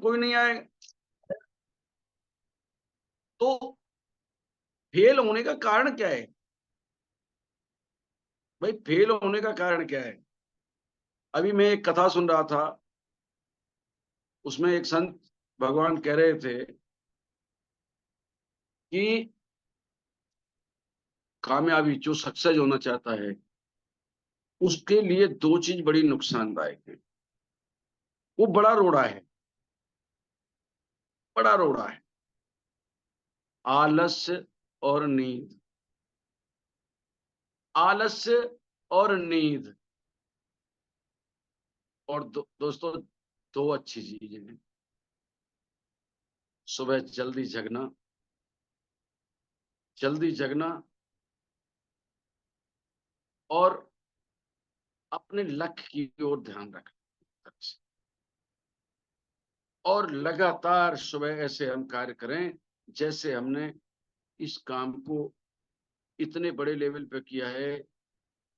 कोई नहीं आएगा। तो फेल होने का कारण क्या है? भाई फेल होने का कारण क्या है? अभी मैं एक कथा सुन रहा था, उसमें एक संत भगवान कह रहे थे कि कामयाबी, जो सक्सेस होना चाहता है, उसके लिए दो चीज बड़ी नुकसानदायक है। वो बड़ा रोड़ा है, बड़ा रोड़ा है। आलस्य और नींद। आलस्य और नींद। और दोस्तों, दो अच्छी चीजें हैं। सुबह जल्दी जगना, जल्दी जगना, और अपने लक्ष्य की ओर ध्यान रखना, और लगातार सुबह ऐसे हम कार्य करें जैसे हमने इस काम को इतने बड़े लेवल पे किया है।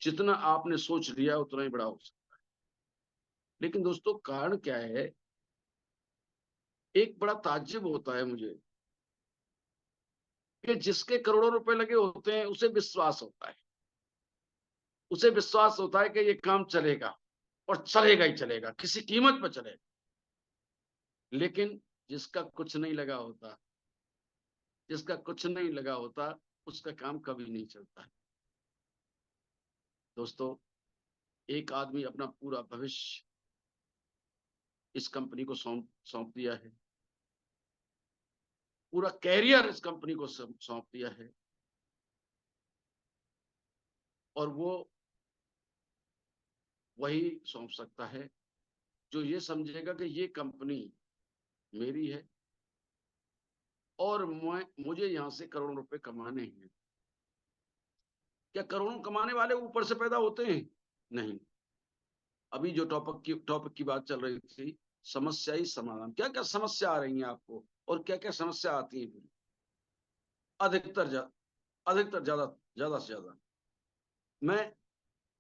जितना आपने सोच लिया उतना ही बड़ा हो सकता है। लेकिन दोस्तों, कारण क्या है? एक बड़ा ताज्जुब होता है मुझे कि जिसके करोड़ों रुपए लगे होते हैं, उसे विश्वास होता है, उसे विश्वास होता है कि ये काम चलेगा, और चलेगा ही चलेगा, किसी कीमत पर चलेगा। लेकिन जिसका कुछ नहीं लगा होता, जिसका कुछ नहीं लगा होता, उसका काम कभी नहीं चलता है। दोस्तों, एक आदमी अपना पूरा भविष्य इस कंपनी को सौंप सौंप दिया है, पूरा कैरियर इस कंपनी को सौंप दिया है, और वो वही सौंप सकता है जो ये समझेगा कि ये कंपनी मेरी है, और मुझे यहां से करोड़ों रुपए कमाने हैं। क्या करोड़ों कमाने वाले ऊपर से पैदा होते हैं? नहीं। अभी जो टॉपिक की बात चल रही थी, समस्या ही समाधान। क्या क्या समस्या आ रही है आपको, और क्या क्या समस्या आती है? अधिकतर अधिकतर ज्यादा, ज्यादा से ज्यादा मैं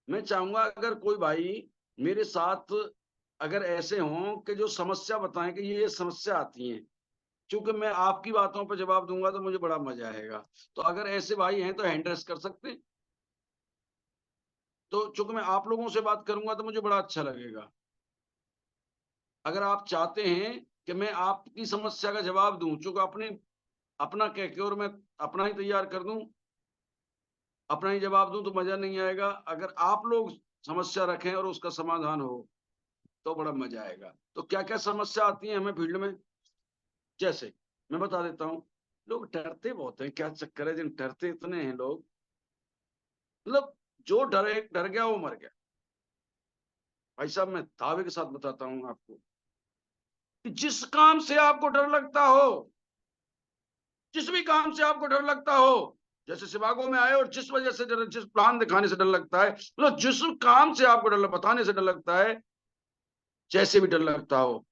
मैं चाहूंगा, अगर कोई भाई मेरे साथ अगर ऐसे हों कि जो समस्या बताएं कि ये समस्या आती है, क्योंकि मैं आपकी बातों पर जवाब दूंगा तो मुझे बड़ा मजा आएगा। तो अगर ऐसे भाई हैं तो हैंड रेस कर सकते हैं। तो चूंकि मैं आप लोगों से बात करूंगा तो मुझे बड़ा अच्छा लगेगा। अगर आप चाहते हैं कि मैं आपकी समस्या का जवाब दूं, चूंकि अपना कह के और मैं अपना ही तैयार कर दूं, अपना ही जवाब दूं, तो मजा नहीं आएगा। अगर आप लोग समस्या रखें और उसका समाधान हो तो बड़ा मजा आएगा। तो क्या क्या समस्या आती है हमें फील्ड में? जैसे मैं बता देता हूँ, लोग डरते बहुत हैं। क्या चक्कर है, जिन डरते इतने हैं लोग, मतलब जो डर गया वो मर गया। भाई साहब, मैं दावे के साथ बताता हूँ आपको कि जिस काम से आपको डर लगता हो, जिस भी काम से आपको डर लगता हो, जैसे शिवागो में आए और जिस वजह से डर, जिस प्लान दिखाने से डर लगता है, मतलब जिस काम से आपको डर बताने से डर लगता है, जैसे भी डर लगता हो,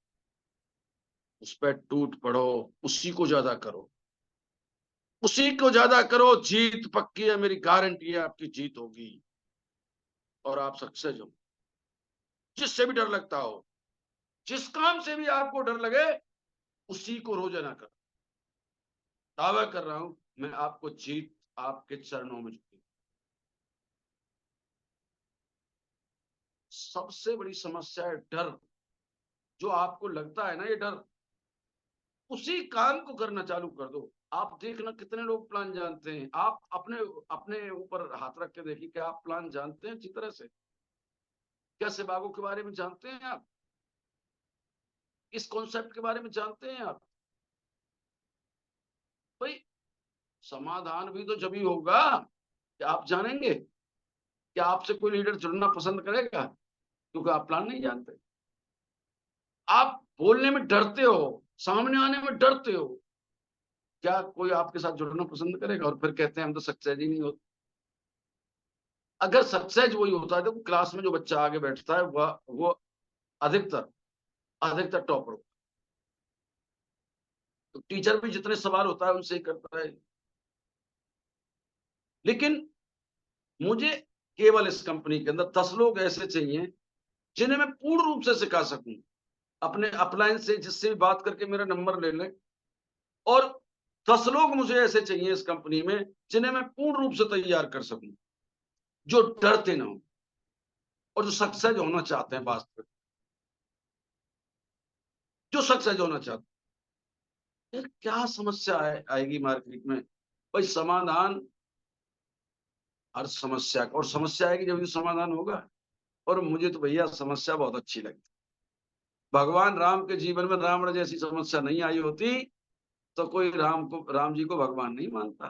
उस पर टूट पड़ो, उसी को ज्यादा करो, उसी को ज्यादा करो। जीत पक्की है, मेरी गारंटी है, आपकी जीत होगी और आप सक्सेस हो। जिससे भी डर लगता हो, जिस काम से भी आपको डर लगे, उसी को रोजाना करो। दावा कर रहा हूं मैं, आपको जीत आपके चरणों में झुकी। सबसे बड़ी समस्या है डर। जो आपको लगता है ना ये डर, उसी काम को करना चालू कर दो। आप देखना कितने लोग प्लान जानते हैं। आप अपने अपने ऊपर हाथ रख के देखिए, क्या आप प्लान जानते हैं अच्छी तरह से? क्या सेवागो के बारे में जानते हैं आप? इस कॉन्सेप्ट के बारे में जानते हैं आप? भाई, समाधान भी तो जब ही होगा कि आप जानेंगे। क्या आपसे कोई लीडर जुड़ना पसंद करेगा? क्योंकि आप प्लान नहीं जानते। आप बोलने में डरते हो, सामने आने में डरते हो। क्या कोई आपके साथ जुड़ना पसंद करेगा? और फिर कहते हैं हम तो सक्सेस ही नहीं होते। अगर सक्सेस वही होता है तो क्लास में जो बच्चा आगे बैठता है वो अधिकतर अधिकतर टॉपर। तो टीचर भी जितने सवाल होता है उनसे ही करता है। लेकिन मुझे केवल इस कंपनी के अंदर 10 लोग ऐसे चाहिए जिन्हें मैं पूर्ण रूप से सिखा सकूं। अपने अपलाइन से जिससे भी बात करके मेरा नंबर ले लें, और 10 लोग मुझे ऐसे चाहिए इस कंपनी में जिन्हें मैं पूर्ण रूप से तैयार कर सकूं, जो डरते ना हो और जो सक्सेस होना चाहते हैं, वास्तविक जो सक्सेस होना चाहते हैं। यार क्या समस्या आएगी मार्केट में? भाई समाधान हर समस्या का, और समस्या आएगी जब ये समाधान होगा। और मुझे तो भैया समस्या बहुत अच्छी लगती। भगवान राम के जीवन में रावण जैसी समस्या नहीं आई होती तो कोई राम जी को भगवान नहीं मानता।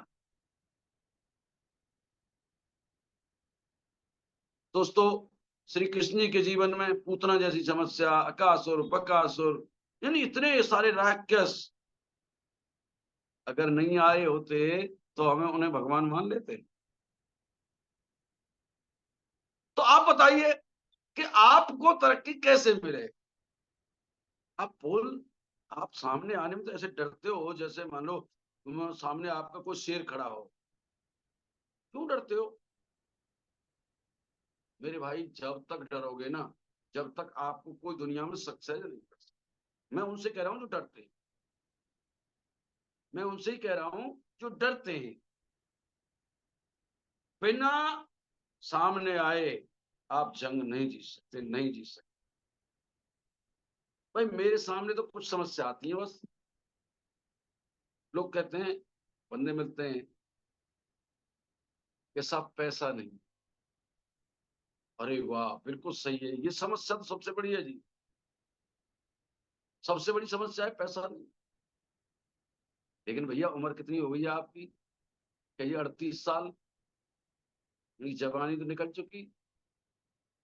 दोस्तों, श्री कृष्ण जी के जीवन में पूतना जैसी समस्या, अकासुर, बकासुर, यानी इतने सारे राक्षस अगर नहीं आए होते तो हमें उन्हें भगवान मान लेते। तो आप बताइए कि आपको तरक्की कैसे मिले? आप बोल आप सामने आने में तो ऐसे डरते हो जैसे मान लो सामने आपका कोई शेर खड़ा हो। क्यों डरते हो मेरे भाई? जब तक डरोगे ना, जब तक आपको कोई दुनिया में सक्सेस नहीं कर सकता। मैं उनसे कह रहा हूं जो डरते हैं, मैं उनसे ही कह रहा हूं जो डरते हैं। बिना सामने आए आप जंग नहीं जीत सकते, नहीं जीत सकते। भाई मेरे सामने तो कुछ समस्या आती है बस। लोग कहते हैं, बंदे मिलते हैं कि साहब पैसा नहीं। अरे वाह, बिल्कुल सही है, ये समस्या तो सबसे बड़ी है जी। सबसे बड़ी समस्या है पैसा नहीं। लेकिन भैया उम्र कितनी हो गई है आपकी? कहिए 38 साल। जवानी तो निकल चुकी।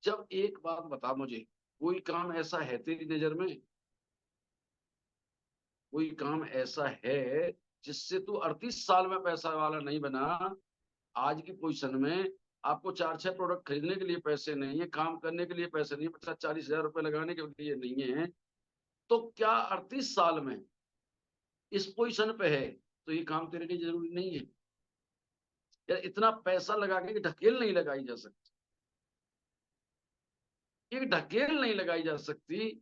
जब एक बात बता मुझे, कोई काम ऐसा है तेरी नजर में, कोई काम ऐसा है जिससे तू 38 साल में पैसा वाला नहीं बना? आज की पोजीशन में आपको 4-6 प्रोडक्ट खरीदने के लिए पैसे नहीं है, काम करने के लिए पैसे नहीं है, 50-40 हजार रुपए लगाने के लिए नहीं है, तो क्या 38 साल में इस पोजीशन पे है तो ये काम तेरे लिए जरूरी नहीं है? यार इतना पैसा लगा के ढकेल नहीं लगाई जा सकती, ये ढकेल नहीं लगाई जा सकती।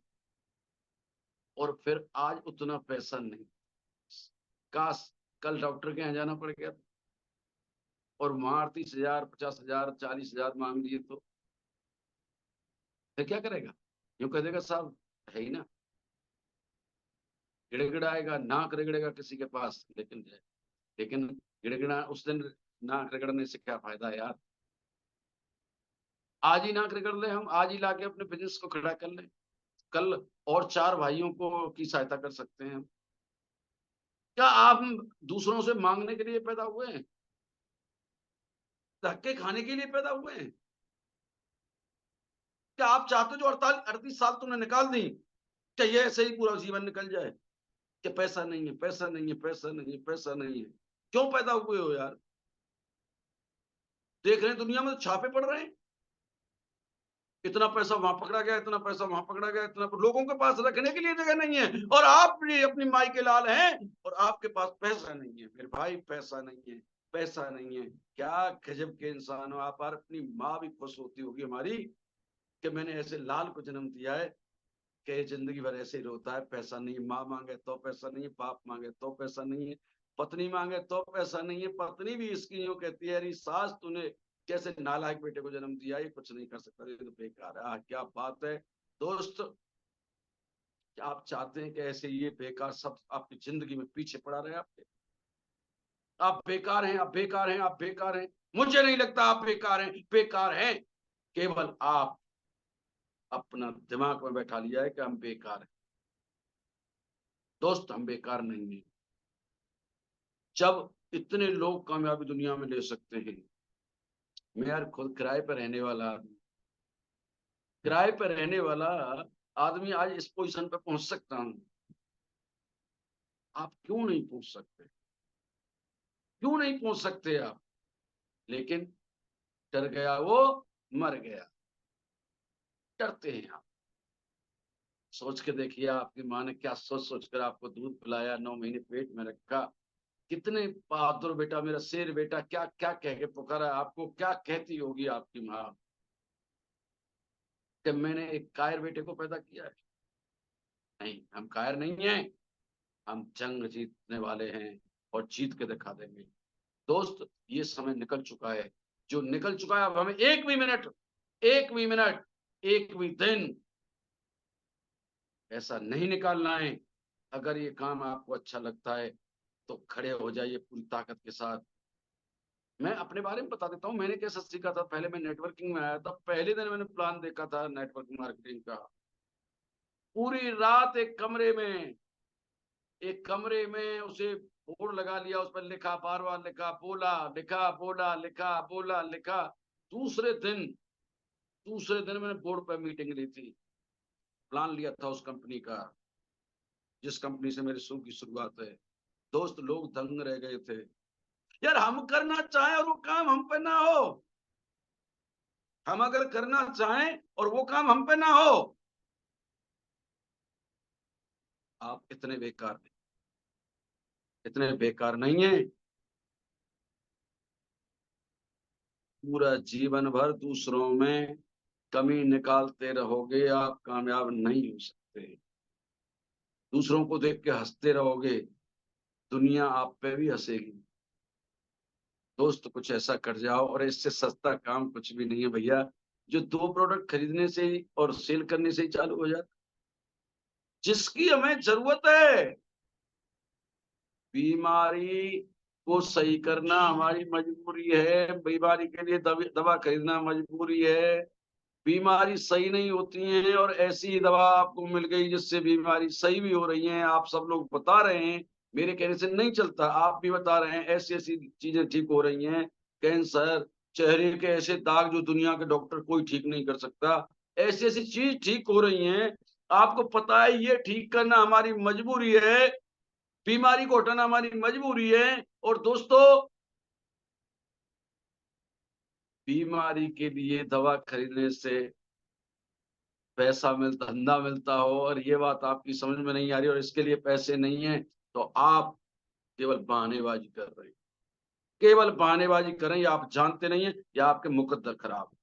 और फिर आज उतना पैसा नहीं। काश कल डॉक्टर के यहाँ जाना पड़ गया और वहां 30 हजार, 50 हजार, 40 हजार मांग लिए तो फिर क्या करेगा? यूं कह देगा साहब है ही ना। गिड़गिड़ाएगा, नाक रगड़ेगा किसी के पास, लेकिन गिड़गिड़ा उस दिन, नाक रगड़ने से क्या फायदा यार? आज ही नाक रगड़ ले, हम आज ही लाके अपने बिजनेस को खड़ा कर ले। कल और 4 भाइयों को की सहायता कर सकते हैं हम। क्या आप दूसरों से मांगने के लिए पैदा हुए हैं? धक्के खाने के लिए पैदा हुए हैं? क्या आप चाहते हो जो 38 साल तुमने निकाल दी, क्या ये ऐसे ही पूरा जीवन निकल जाए कि पैसा नहीं है, पैसा नहीं है, पैसा नहीं है, पैसा नहीं है? क्यों पैदा हुए हो यार? देख रहे हैं दुनिया में तो छापे पड़ रहे हैं, इतना पैसा वहां पकड़ा गया, इतना पैसा वहां पकड़ा गया, इतना लोगों के पास रखने के लिए जगह नहीं है, और आप भी अपनी माई के लाल हैं और आपके पास पैसा नहीं है। मेरे भाई पैसा नहीं है, पैसा नहीं है। क्या गजब के इंसान हो आप। और अपनी माँ भी खुश होती होगी हमारी कि मैंने ऐसे लाल को जन्म दिया है कि जिंदगी भर ऐसे ही रोता है, पैसा नहीं। माँ मांगे तो पैसा नहीं है, बाप मांगे तो पैसा नहीं है, पत्नी मांगे तो पैसा नहीं है। पत्नी भी इसकी यूं कहती है, अरे सास तूने कैसे नालायक बेटे को जन्म दिया, ये कुछ नहीं कर सकता, ये तो बेकार है। क्या बात है दोस्त, क्या आप चाहते हैं कि ऐसे ये बेकार सब आपकी जिंदगी में पीछे पड़ा रहे? आपके आप बेकार हैं, आप बेकार हैं, आप बेकार हैं। मुझे नहीं लगता आप बेकार हैं, बेकार हैं केवल आप अपना दिमाग में बैठा लिया है कि हम बेकार हैं। दोस्त हम बेकार नहीं है। जब इतने लोग कामयाबी दुनिया में ले सकते हैं, मैं यार खुद किराए पर रहने वाला आदमी, किराए पर रहने वाला आदमी आज इस पोजीशन पे पहुंच सकता हूं। आप क्यों नहीं पहुंच सकते? क्यों नहीं पहुंच सकते आप? लेकिन डर गया वो, मर गया। डरते हैं आप। सोच के देखिए, आपकी माँ ने क्या सोच सोच कर आपको दूध पिलाया, 9 महीने पेट में रखा। कितने बहादुर बेटा, मेरा शेर बेटा, क्या क्या कह के पुकारा आपको। क्या कहती होगी आपकी माँ कि मैंने एक कायर बेटे को पैदा किया है। नहीं, हम कायर नहीं हैं, हम जंग जीतने वाले हैं और जीत के दिखा देंगे। दोस्त, ये समय निकल चुका है, जो निकल चुका है। अब हमें 1 भी मिनट, 1 भी मिनट, 1 भी दिन ऐसा नहीं निकालना है। अगर ये काम आपको अच्छा लगता है, तो खड़े हो जाइए पूरी ताकत के साथ। मैं अपने बारे में बता देता हूँ, मैंने कैसे सीखा था। पहले मैं नेटवर्किंग में आया था, पहले दिन मैंने प्लान देखा था नेटवर्क मार्केटिंग का। पूरी रात एक कमरे में उसे बोर्ड लगा लिया, उस पर लिखा, बार-बार लिखा, बोला, लिखा, बोला, लिखा, बोला, लिखा। दूसरे दिन दूसरे दिन मैंने बोर्ड पे मीटिंग ली थी, प्लान लिया था उस कंपनी का, जिस कंपनी से मेरे शुरू की शुरुआत है। दोस्त, लोग दंग रह गए थे। यार, हम करना चाहें और वो काम हम पे ना हो। हम अगर करना चाहें और वो काम हम पे ना हो, आप इतने बेकार नहीं हैं। पूरा जीवन भर दूसरों में कमी निकालते रहोगे, आप कामयाब नहीं हो सकते। दूसरों को देख के हंसते रहोगे, दुनिया आप पे भी हंसेगी। दोस्त, कुछ ऐसा कर जाओ, और इससे सस्ता काम कुछ भी नहीं है भैया, जो 2 प्रोडक्ट खरीदने से ही और सेल करने से ही चालू हो जाता। जिसकी हमें जरूरत है, बीमारी को सही करना हमारी मजबूरी है, बीमारी के लिए दवा खरीदना मजबूरी है। बीमारी सही नहीं होती है, और ऐसी ही दवा आपको मिल गई जिससे बीमारी सही भी हो रही है। आप सब लोग बता रहे हैं, मेरे कहने से नहीं चलता, आप भी बता रहे हैं ऐसी ऐसी चीजें ठीक हो रही हैं। कैंसर, चेहरे के ऐसे दाग जो दुनिया के डॉक्टर कोई ठीक नहीं कर सकता, ऐसी ऐसी चीज ठीक हो रही हैं। आपको पता है, ये ठीक करना हमारी मजबूरी है, बीमारी को हटाना हमारी मजबूरी है। और दोस्तों, बीमारी के लिए दवा खरीदने से पैसा धंधा मिलता हो, और ये बात आपकी समझ में नहीं आ रही, और इसके लिए पैसे नहीं है, तो आप केवल बहानेबाजी कर रहे हैं। केवल बहानेबाजी कर रहे हैं, या आप जानते नहीं है, या आपके मुकद्दर खराब है।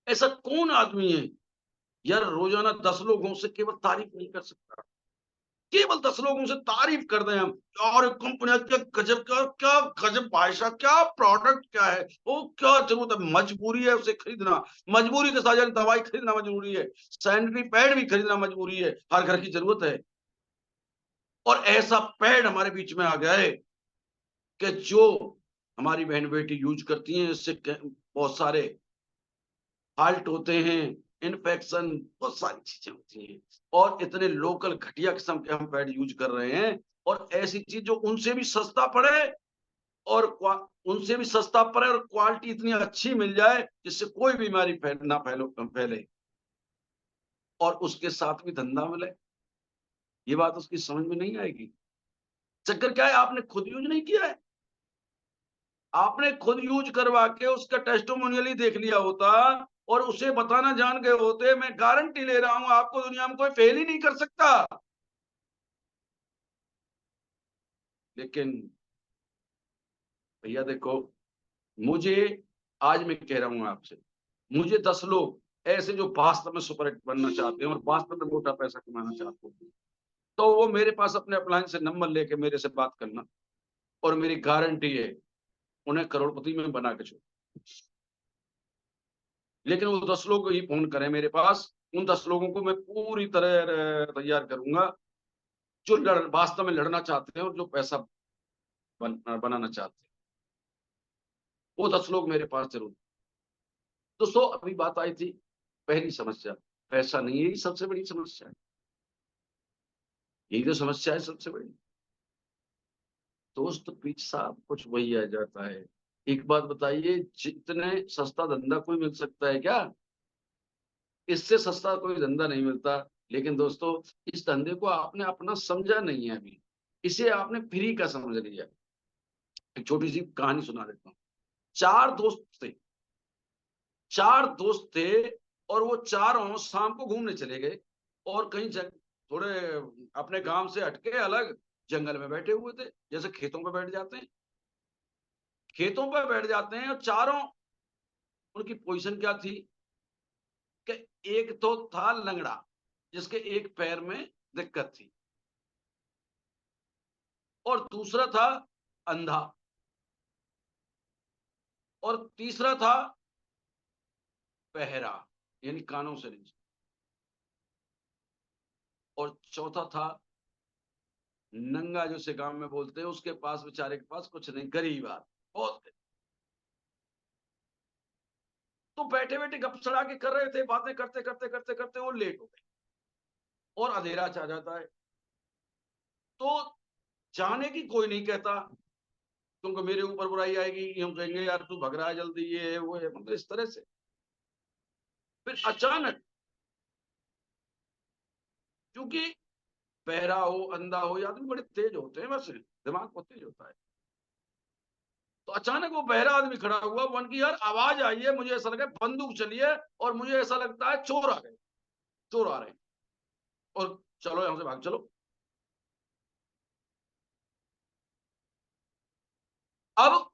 ऐसा कौन आदमी है यार, रोजाना 10 लोगों से केवल तारीफ नहीं कर सकता। केवल 10 लोगों से तारीफ कर दें हम, और कंपनी क्या गजब का, क्या गजब भाई साहब, क्या प्रोडक्ट, क्या है वो, क्या जरूरत है, मजबूरी है उसे खरीदना। मजबूरी के साथ यानी दवाई खरीदना मजबूरी है, सैनिटरी पैड भी खरीदना मजबूरी है, हर घर की जरूरत है। और ऐसा पैड हमारे बीच में आ गया है कि जो हमारी बहन बेटी यूज करती हैं, इससे बहुत सारे हाल्ट होते हैं, इन्फेक्शन, बहुत सारी चीजें होती हैं। और इतने लोकल घटिया किस्म के हम पैड यूज कर रहे हैं, और ऐसी चीज जो उनसे भी सस्ता पड़े, और उनसे भी सस्ता पड़े और क्वालिटी इतनी अच्छी मिल जाए जिससे कोई बीमारी ना फैले, और उसके साथ भी धंधा मिले। ये बात उसकी समझ में नहीं आएगी। चक्कर क्या है, आपने खुद यूज नहीं किया है। आपने खुद यूज करवा के उसका टेस्टिमोनियल ही देख लिया होता, और उसे बताना जान गए होते, मैं गारंटी ले रहा हूं आपको, दुनिया में कोई फेल ही नहीं कर सकता। लेकिन भैया देखो, मुझे, आज मैं कह रहा हूं आपसे, मुझे 10 लोग ऐसे जो वास्तव में सुपर हिट बनना चाहते हैं और वास्तव में मोटा पैसा कमाना चाहते हैं, तो वो मेरे पास अपने अपलाइन से नंबर लेके मेरे से बात करना, और मेरी गारंटी है, उन्हें करोड़पति में बना के छोड़। लेकिन वो 10 लोग ही फोन करें मेरे पास, उन 10 लोगों को मैं पूरी तरह तैयार करूंगा, जो वास्तव में लड़ना चाहते हैं और जो पैसा बनाना चाहते हैं। वो 10 लोग मेरे पास जरूर। दोस्तों, अभी बात आई थी, पहली समस्या पैसा नहीं है, यही सबसे बड़ी समस्या है। यही तो समस्या है सबसे बड़ी। दोस्त, पीछे साहब कुछ वही आ जाता है। एक बात बताइए, जितने सस्ता धंधा कोई मिल सकता है क्या? इससे सस्ता कोई धंधा नहीं मिलता। लेकिन दोस्तों, इस धंधे को आपने अपना समझा नहीं है अभी, इसे आपने फ्री का समझ लिया। एक छोटी सी कहानी सुना देता हूँ। चार दोस्त थे, 4 दोस्त थे, और वो चारों शाम को घूमने चले गए, और कहीं थोड़े अपने गांव से हटके अलग जंगल में बैठे हुए थे, जैसे खेतों पे बैठ जाते हैं। खेतों पे बैठ जाते हैं, और चारों, उनकी पोजीशन क्या थी कि एक तो था लंगड़ा, जिसके एक पैर में दिक्कत थी, और दूसरा था अंधा, और तीसरा था बहरा, यानी कानों से नहीं, और चौथा था नंगा, जो से गांव में बोलते हैं, उसके पास, बेचारे के पास कुछ नहीं, गरीब आदमी बहुत। तो बैठे बैठे गप सड़ा के कर रहे थे, बातें करते करते करते करते वो लेट हो गए, और अंधेरा छा जाता है। तो जाने की कोई नहीं कहता, क्योंकि मेरे ऊपर बुराई आएगी, हम कहेंगे यार तू भग रहा है जल्दी, ये है वो है, मतलब इस तरह से। फिर अचानक, क्योंकि बहरा हो अंधा हो, ये आदमी बड़े तेज होते हैं, वैसे दिमाग बहुत तेज होता है। तो अचानक वो बहरा आदमी खड़ा हुआ, वन की यार आवाज आई है, मुझे ऐसा लगा बंदूक चली है, और मुझे ऐसा लगता है चोर आ गए, चोर आ रहे हैं, और चलो यहां से भाग चलो। अब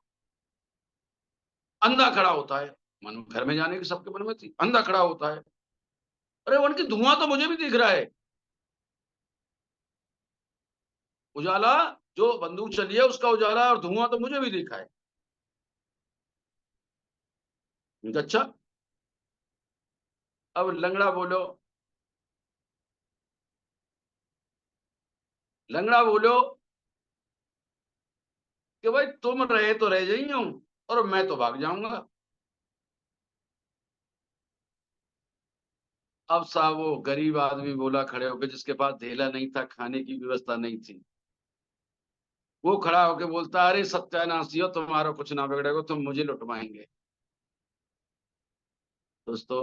अंधा खड़ा होता है, मन घर में जाने की सबके मन में थी, अंधा खड़ा होता है, अरे वन की धुआं तो मुझे भी दिख रहा है, उजाला जो बंदूक चली है उसका उजाला, और धुआं तो मुझे भी दिखा है। अच्छा, अब लंगड़ा बोलो, लंगड़ा बोलो कि भाई तुम रहे तो रह जाइयो, और मैं तो भाग जाऊंगा। अब साहब वो गरीब आदमी बोला खड़े होकर, जिसके पास धेला नहीं था, खाने की व्यवस्था नहीं थी, वो खड़ा होकर बोलता, अरे सत्यानाशी हो, तुम्हारा कुछ ना बिगड़ेगा, तुम मुझे लुटवाएंगे। दोस्तों,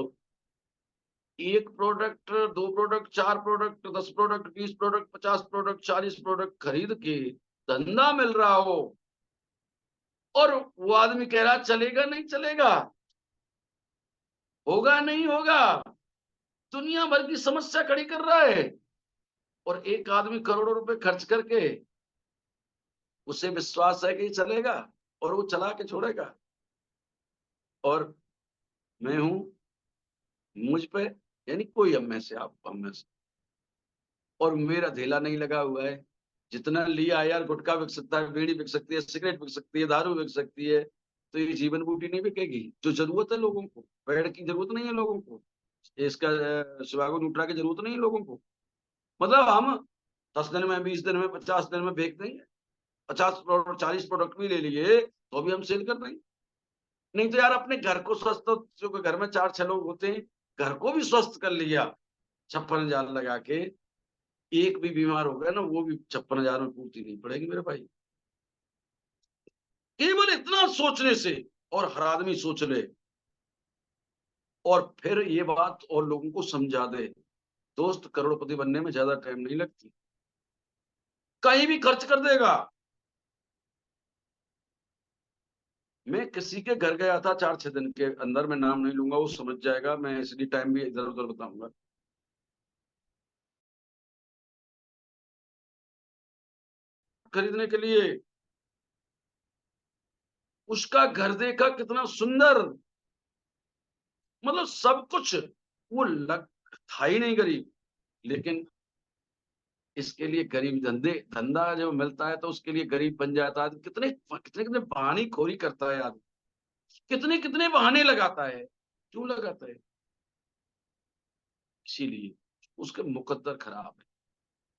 एक प्रोडक्ट, दो प्रोडक्ट, चार product, 10 product, 20 product, 50 product, 40 product खरीद के धंधा मिल रहा हो, और वो आदमी कह रहा चलेगा नहीं चलेगा, होगा नहीं होगा, दुनिया भर की समस्या खड़ी कर रहा है, और एक आदमी करोड़ों रुपए खर्च करके, उसे विश्वास है कि चलेगा, और वो चला के छोड़ेगा। और मैं हूं, मुझ पे, यानी कोई हम में से, आप हम में से, और मेरा धेला नहीं लगा हुआ है, जितना लिया यार, गुटखा बिक सकता है, बीड़ी बिक सकती है, सिगरेट बिक सकती है, दारू बिक सकती है, तो ये जीवन बूटी नहीं बिकेगी। जो जरूरत है लोगों को, पेड़ की जरूरत नहीं है लोगों को, इसका शिवागो न्यूट्रा की जरूरत नहीं है लोगों को, मतलब हम 10 दिन में, 20 दिन में, 50 दिन में बेच देंगे, 50 प्रोडक्ट, 40 प्रोडक्ट भी ले लिए तो भी हम सेल कर देंगे। नहीं तो यार अपने घर को स्वस्थ, जो घर में 4-6 लोग होते हैं, घर को भी स्वस्थ कर लिया, 56,000 लगा के, एक भी बीमार हो गया ना, वो भी 56,000 में पूर्ति नहीं पड़ेगी मेरे भाई। केवल इतना सोचने से, और हर आदमी सोच ले, और फिर ये बात और लोगों को समझा दे, दोस्त करोड़पति बनने में ज्यादा टाइम नहीं लगती, कहीं भी खर्च कर देगा। मैं किसी के घर गया था 4-6 दिन के अंदर, मैं नाम नहीं लूंगा, वो समझ जाएगा, मैं इसलिए टाइम भी इधर उधर बताऊंगा, खरीदने के लिए। उसका घर देखा कितना सुंदर, मतलब सब कुछ, वो लग था ही नहीं गरीब, लेकिन इसके लिए गरीब, धंधा जो मिलता है तो उसके लिए गरीब बन जाता है। कितने कितने कितने बहाने खोरी करता है आदमी, कितने कितने बहाने लगाता है, क्यों लगाता है? इसीलिए उसके मुकद्दर खराब है,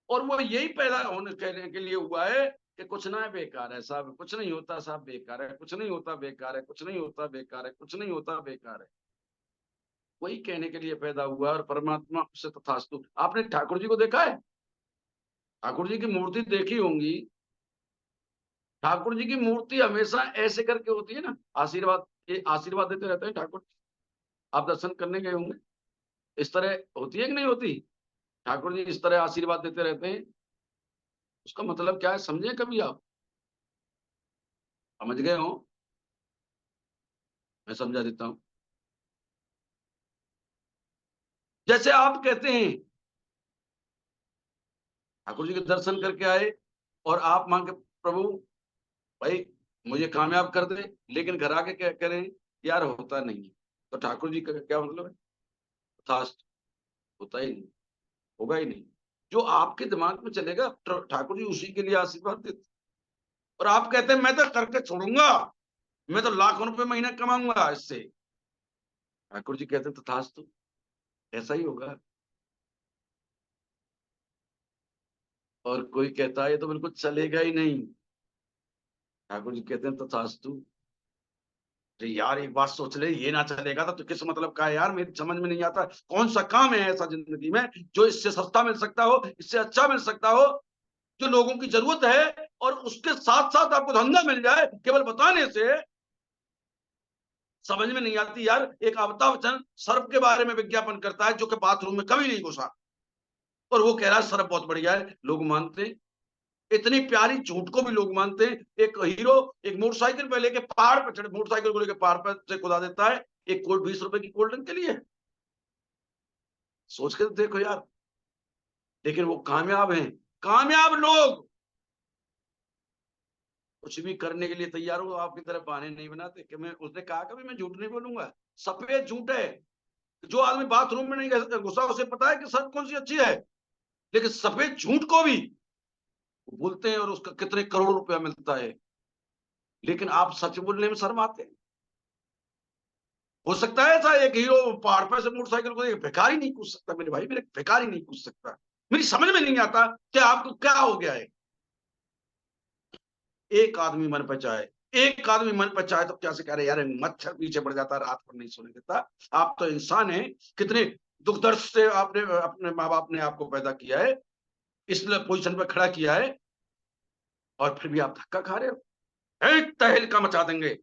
और वो यही पैदा होने कहने के लिए हुआ है कि कुछ ना है, बेकार है साहब, कुछ नहीं होता साहब, बेकार है, कुछ नहीं होता, बेकार है, कुछ नहीं होता, बेकार है, कुछ नहीं होता, बेकार है, वही कहने के लिए पैदा हुआ। और परमात्मा से तथास्तु। आपने ठाकुर जी को देखा है? ठाकुर जी की मूर्ति देखी होंगी, ठाकुर जी की मूर्ति हमेशा ऐसे करके होती है ना, आशीर्वाद, ये आशीर्वाद देते रहते हैं ठाकुर। आप दर्शन करने गए होंगे, इस तरह होती है कि नहीं होती? ठाकुर जी इस तरह आशीर्वाद देते रहते हैं, उसका मतलब क्या है समझे कभी आप? समझ गए हो? मैं समझा देता हूँ। जैसे आप कहते हैं, ठाकुर जी के दर्शन करके आए, और आप मांगे प्रभु भाई मुझे कामयाब कर दे, लेकिन घर आके क्या करें, यार होता नहीं है, तो ठाकुर जी का क्या मतलब है? तथास्तु, होता ही नहीं। होगा ही नहीं। जो आपके दिमाग में चलेगा ठाकुर जी उसी के लिए आशीर्वाद देते। और आप कहते हैं मैं तो करके छोड़ूंगा, मैं तो लाखों रुपए महीना कमाऊंगा इससे। ठाकुर जी कहते हैं तथास्तु, ऐसा ही होगा। और कोई कहता है ये तो बिल्कुल चलेगा ही नहीं, ठाकुर जी कहते हैं तथास्तु। अरे यार एक बात सोच ले, ये ना चलेगा तो किस मतलब का है यार, मेरी समझ में नहीं आता कौन सा काम है ऐसा जिंदगी में जो इससे सस्ता मिल सकता हो, इससे अच्छा मिल सकता हो, जो लोगों की जरूरत है, और उसके साथ साथ आपको धंधा मिल जाए केवल बताने से। समझ में नहीं आती यार। एक अमिताभ बच्चन सर्फ के बारे में विज्ञापन करता है जो कि बाथरूम में कभी नहीं घुसा, और वो कह रहा है सर्फ बहुत बढ़िया है, लोग मानते हैं। इतनी प्यारी झूठ को भी लोग मानते हैं। एक हीरो एक मोटरसाइकिल पे लेके पहाड़ पे चढ़े, मोटरसाइकिल को लेके पहाड़ पर से कुदा देता है, एक कोल्ड 20 रुपए की कोल्ड ड्रिंक के लिए। सोच के तो देखो यार। लेकिन वो कामयाब हैं। कामयाब लोग कुछ भी करने के लिए तैयार हो, आपकी तरह बहाने नहीं बनाते कि मैं, उसने कहा कभी मैं झूठ नहीं बोलूंगा। सफेद झूठ है। जो आदमी बाथरूम में नहीं घुसा उसे पता है कि सर्फ कौन सी अच्छी है, लेकिन सफेद झूठ को भी वो बोलते हैं और उसका कितने करोड़ रुपया मिलता है। लेकिन आप सच बोलने में शर्माते हैं। हो सकता है ऐसा एक हीरो पहाड़ पर से मोटरसाइकिल को देख, भिखारी नहीं कूद सकता मेरे भाई, मेरे भिखारी नहीं कूद सकता। मेरी समझ में नहीं आता कि आपको क्या हो गया है। एक आदमी मन पर चाहे, एक आदमी मन पर चाहे तो क्या से कह रहे यार मच्छर पीछे पड़ जाता है, रात भर नहीं सोने देता। आप तो इंसान हैं। कितने दुख दर्द से आपने अपने माँ बाप ने आपको पैदा किया है, इस पोजीशन पर खड़ा किया है, और फिर भी आप धक्का खा रहे हो। एक तहलका मचा देंगे,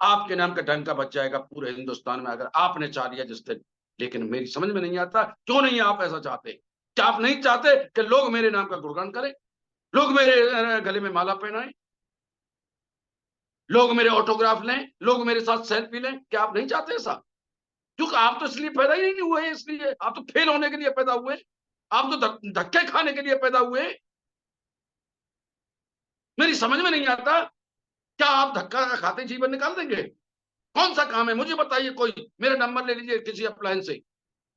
आपके नाम का डंका बच जाएगा पूरे हिंदुस्तान में अगर आपने चाह लिया जिस दिन। लेकिन मेरी समझ में नहीं आता क्यों नहीं आप ऐसा चाहते। क्या आप नहीं चाहते कि लोग मेरे नाम का गुणगान करें, लोग मेरे गले में माला पहनाएं, लोग मेरे ऑटोग्राफ लें, लोग मेरे साथ सेल्फी लें? क्या आप नहीं चाहते ऐसा? क्योंकि आप तो इसलिए पैदा ही नहीं हुए हैं, इसलिए आप तो फेल होने के लिए पैदा हुए। आप तो धक्के खाने के लिए पैदा हुए। मेरी समझ में नहीं आता, क्या आप धक्का खाते जीवन निकाल देंगे? कौन सा काम है मुझे बताइए, कोई मेरा नंबर ले लीजिए किसी अपलाइन से,